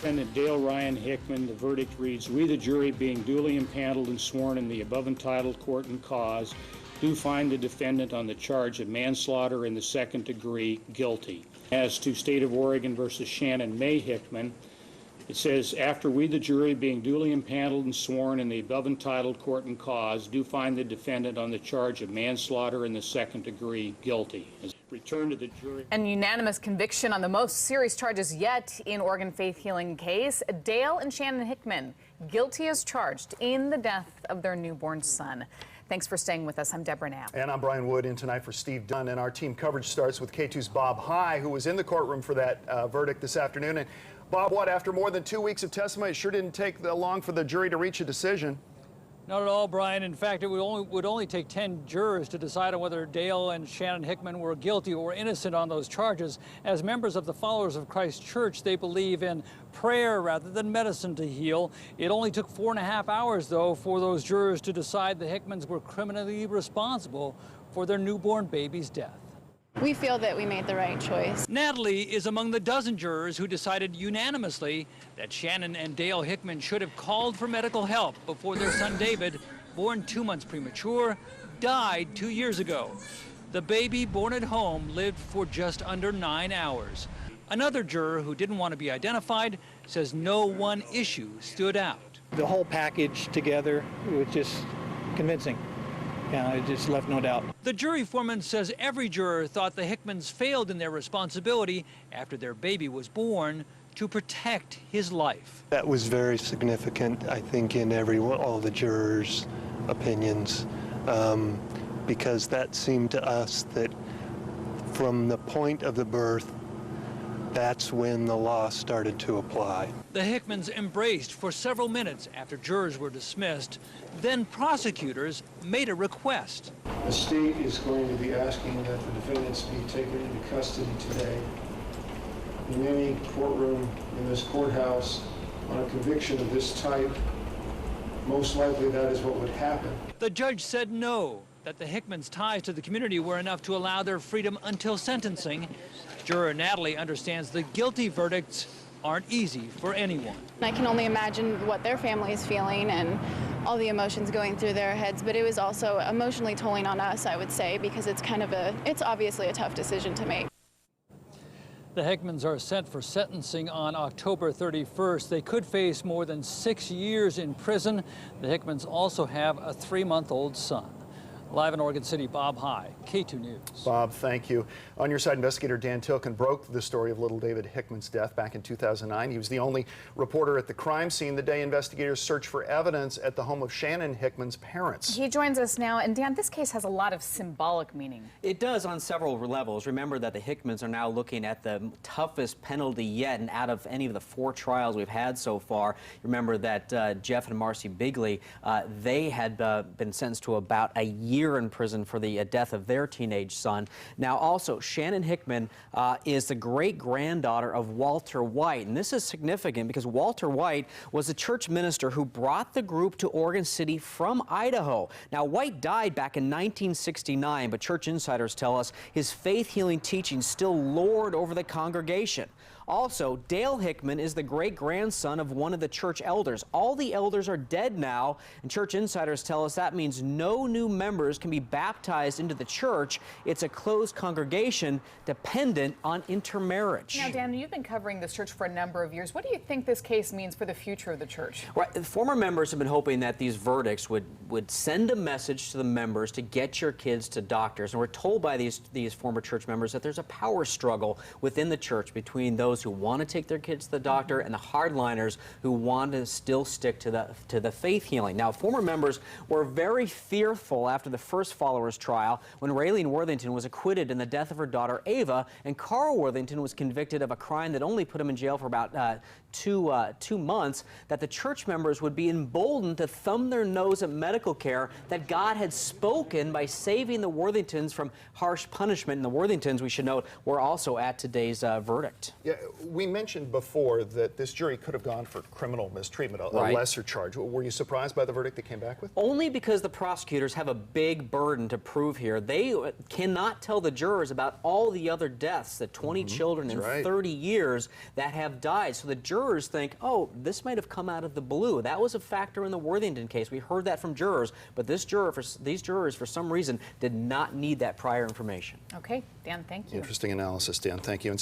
Defendant Dale Ryan Hickman, the verdict reads, "We, the jury, being duly impaneled and sworn in the above entitled court and cause, do find the defendant on the charge of manslaughter in the second degree guilty." As to State of Oregon versus Shannon May Hickman, it says, "After we, the jury, being duly impaneled and sworn in the above entitled court and cause, do find the defendant on the charge of manslaughter in the second degree guilty." Return to the jury. An unanimous conviction on the most serious charges yet in Oregon faith healing case. Dale and Shannon Hickman guilty as charged in the death of their newborn son. Thanks for staying with us. I'm Deborah Knapp. And I'm Brian Wood in tonight for Steve Dunn. And our team coverage starts with K2's Bob High, who was in the courtroom for that verdict this afternoon. And Bob, after more than 2 weeks of testimony, it sure didn't take that long for the jury to reach a decision. Not at all, Brian. In fact, it would only take 10 jurors to decide on whether Dale and Shannon Hickman were guilty or innocent on those charges. As members of the Followers of Christ Church, they believe in prayer rather than medicine to heal. It only took 4.5 hours, though, for those jurors to decide the Hickmans were criminally responsible for their newborn baby's death. We feel that we made the right choice. Natalie is among the dozen jurors who decided unanimously that Shannon and Dale Hickman should have called for medical help before their son David, born 2 months premature, died 2 years ago. The baby, born at home, lived for just under 9 hours. Another juror who didn't want to be identified says no one issue stood out. The whole package together was just convincing. Yeah, it just left no doubt. The jury foreman says every juror thought the Hickmans failed in their responsibility after their baby was born to protect his life. That was very significant, I think, in all the jurors' opinions, because that seemed to us that from the point of the birth, that's when the law started to apply. The Hickmans embraced for several minutes after jurors were dismissed. Then prosecutors made a request. The state is going to be asking that the defendants be taken into custody today. In any courtroom in this courthouse on a conviction of this type, most likely that is what would happen. The judge said no, that the Hickmans' ties to the community were enough to allow their freedom until sentencing. Juror Natalie understands the guilty verdicts aren't easy for anyone. I can only imagine what their family is feeling and all the emotions going through their heads, but it was also emotionally tolling on us, I would say, because it's obviously a tough decision to make. The Hickmans are set for sentencing on October 31st. They could face more than 6 years in prison. The Hickmans also have a 3-month-old son. Live in Oregon City, Bob High, K2 News. Bob, thank you. On your side, investigator Dan Tilken broke the story of little David Hickman's death back in 2009. He was the only reporter at the crime scene the day investigators searched for evidence at the home of Shannon Hickman's parents. He joins us now. And Dan, this case has a lot of symbolic meaning. It does on several levels. Remember that the Hickmans are now looking at the toughest penalty yet, and out of any of the 4 trials we've had so far. Remember that Jeff and Marcy Bigley, they had been sentenced to about a year in prison for the death of their teenage son. Now also, Shannon Hickman is the great-granddaughter of Walter White, and this is significant because Walter White was a church minister who brought the group to Oregon City from Idaho. Now, White died back in 1969, but church insiders tell us his faith-healing teachings still lord over the congregation. Also, Dale Hickman is the great-grandson of one of the church elders. All the elders are dead now, and church insiders tell us that means no new members can be baptized into the church. It's a closed congregation dependent on intermarriage. Now, Dan, you've been covering this church for a number of years. What do you think this case means for the future of the church? Right. Former members have been hoping that these verdicts would send a message to the members to get your kids to doctors. And we're told by these former church members that there's a power struggle within the church between those who want to take their kids to the doctor and the hardliners who want to still stick to the faith healing. Now, former members were very fearful after the first Followers trial when Raylene Worthington was acquitted in the death of her daughter Ava, and Carl Worthington was convicted of a crime that only put him in jail for about 2 months, that the church members would be emboldened to thumb their nose at medical care that God had spoken by saving the Worthingtons from harsh punishment. And the Worthingtons, we should note, were also at today's verdict. Yeah, we mentioned before that this jury could have gone for criminal mistreatment, a Right. lesser charge. Were you surprised by the verdict they came back with? Only because the prosecutors have a big burden to prove here. They cannot tell the jurors about all the other deaths, the 20 children in That's right. 30 years that have died. So the jurors think, oh, this might have come out of the blue. That was a factor in the Worthington case. We heard that from jurors, but these jurors, for some reason, did not need that prior information. Okay, Dan, thank you. Interesting analysis, Dan. Thank you. And